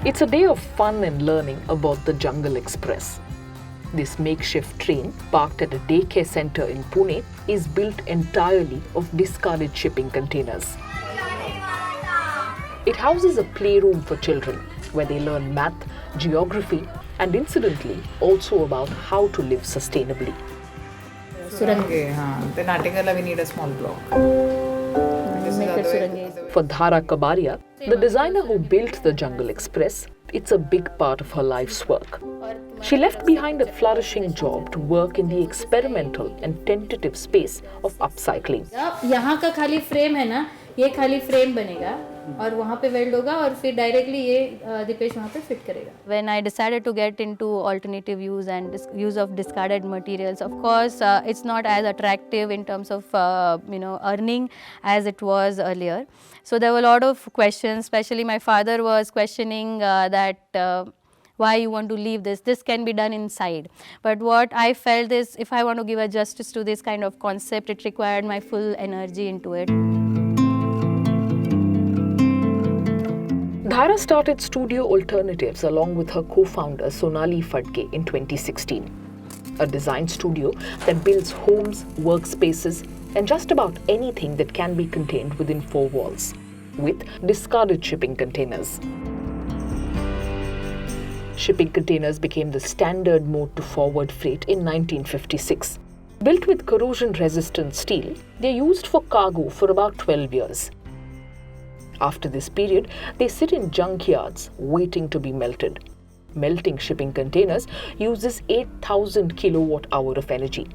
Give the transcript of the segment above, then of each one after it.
It's a day of fun and learning about the Jungle Express. This makeshift train, parked at a daycare center in Pune, is built entirely of discarded shipping containers. It houses a playroom for children where they learn math, geography, and incidentally also about how to live sustainably. Then Natikala we need a small block. For Dhara Kabaria, the designer who built the Jungle Express, it's a big part of her life's work. She left behind a flourishing job to work in the experimental and tentative space of upcycling. यहाँ का खाली frame है ना, ये खाली frame बनेगा और वहाँ पे वेल्ड होगा और फिर डायरेक्टली ये दीपेश वहाँ पे फिट करेगा. When I decided to get into alternative use and use of discarded materials, of course, it's not as attractive in terms of earning as it was earlier. So there were a lot of questions. Especially my father was questioning that. Why you want to leave this? This can be done inside. But what I felt is if I want to give a justice to this kind of concept, it required my full energy into it. Dhara started Studio Alternatives along with her co-founder Sonali Phadke in 2016. A design studio that builds homes, workspaces, and just about anything that can be contained within four walls, with discarded shipping containers. Shipping containers became the standard mode to forward freight in 1956. Built with corrosion-resistant steel, they're used for cargo for about 12 years. After this period, they sit in junkyards waiting to be melted. Melting shipping containers uses 8,000 kilowatt-hour of energy.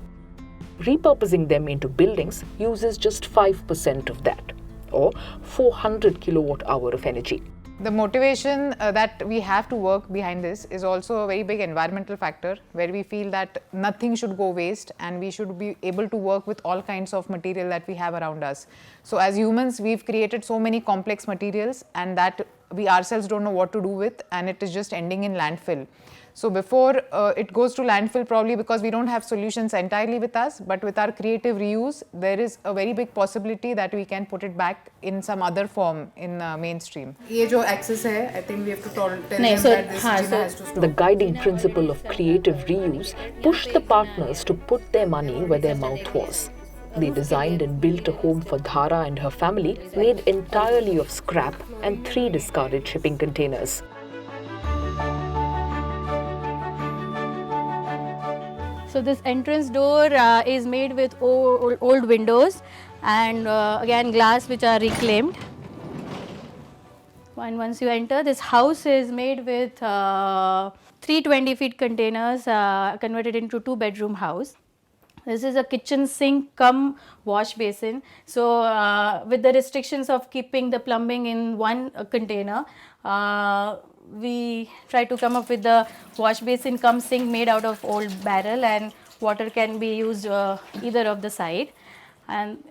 Repurposing them into buildings uses just 5% of that, or 400 kilowatt-hour of energy. The motivation that we have to work behind this is also a very big environmental factor where we feel that nothing should go waste and we should be able to work with all kinds of material that we have around us. So as humans, we've created so many complex materials and that we ourselves don't know what to do with, and it is just ending in landfill. So before it goes to landfill, probably because we don't have solutions entirely with us, but with our creative reuse, there is a very big possibility that we can put it back in some other form in mainstream. ये जो access है, I think we have to tell them that this Gina has to stop. The guiding principle of creative reuse pushed the partners to put their money where their mouth was. They designed and built a home for Dhara and her family made entirely of scrap and 3 discarded shipping containers. So this entrance door is made with old windows and again glass which are reclaimed. And once you enter, this house is made with 320 feet containers converted into 2-bedroom house. This is a kitchen sink cum wash basin. So with the restrictions of keeping the plumbing in one container, we try to come up with the wash basin cum sink made out of old barrel, and water can be used either of the side, and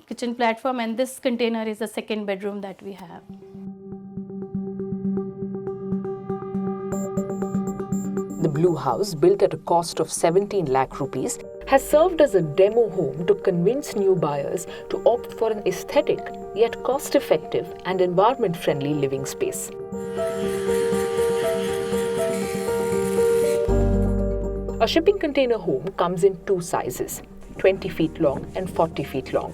kitchen platform, and this container is the 2nd bedroom that we have. The Blue House, built at a cost of 17 lakh rupees, has served as a demo home to convince new buyers to opt for an aesthetic yet cost-effective and environment-friendly living space. A shipping container home comes in 2 sizes, 20 feet long and 40 feet long.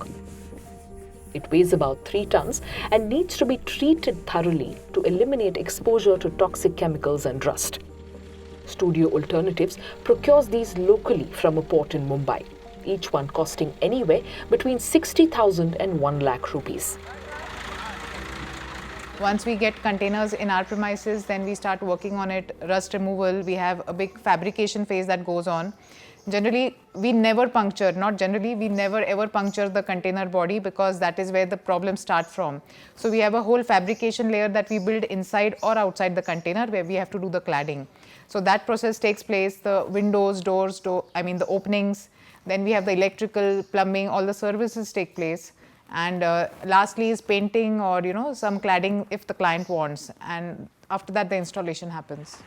It weighs about 3 tons and needs to be treated thoroughly to eliminate exposure to toxic chemicals and rust. Studio Alternatives procures these locally from a port in Mumbai, each one costing anywhere between 60,000 and 1 lakh rupees. Once we get containers in our premises, then we start working on it, rust removal. We have a big fabrication phase that goes on. Generally, we never ever puncture the container body because that is where the problems start from. So we have a whole fabrication layer that we build inside or outside the container where we have to do the cladding. So that process takes place, the windows, doors, the openings, then we have the electrical, plumbing, all the services take place. And lastly is painting or some cladding if the client wants, and after that the installation happens.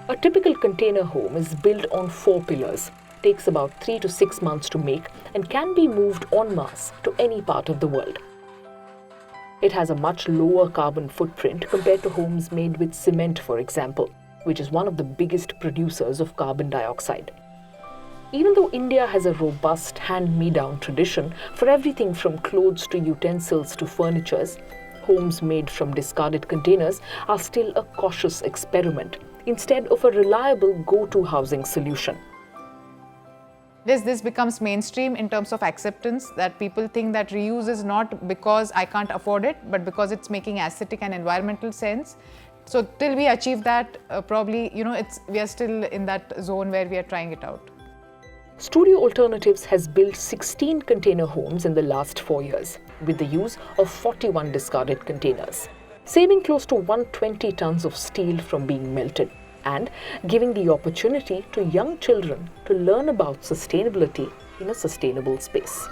A typical container home is built on 4 pillars, takes about 3 to 6 months to make, and can be moved en masse to any part of the world. It has a much lower carbon footprint compared to homes made with cement, for example, which is one of the biggest producers of carbon dioxide. Even though India has a robust hand-me-down tradition for everything from clothes to utensils to furnitures, homes made from discarded containers are still a cautious experiment instead of a reliable go-to housing solution. This becomes mainstream in terms of acceptance, that people think that reuse is not because I can't afford it, but because it's making aesthetic and environmental sense. So till we achieve that, probably, we are still in that zone where we are trying it out. Studio Alternatives has built 16 container homes in the last 4 years with the use of 41 discarded containers, saving close to 120 tons of steel from being melted and giving the opportunity to young children to learn about sustainability in a sustainable space.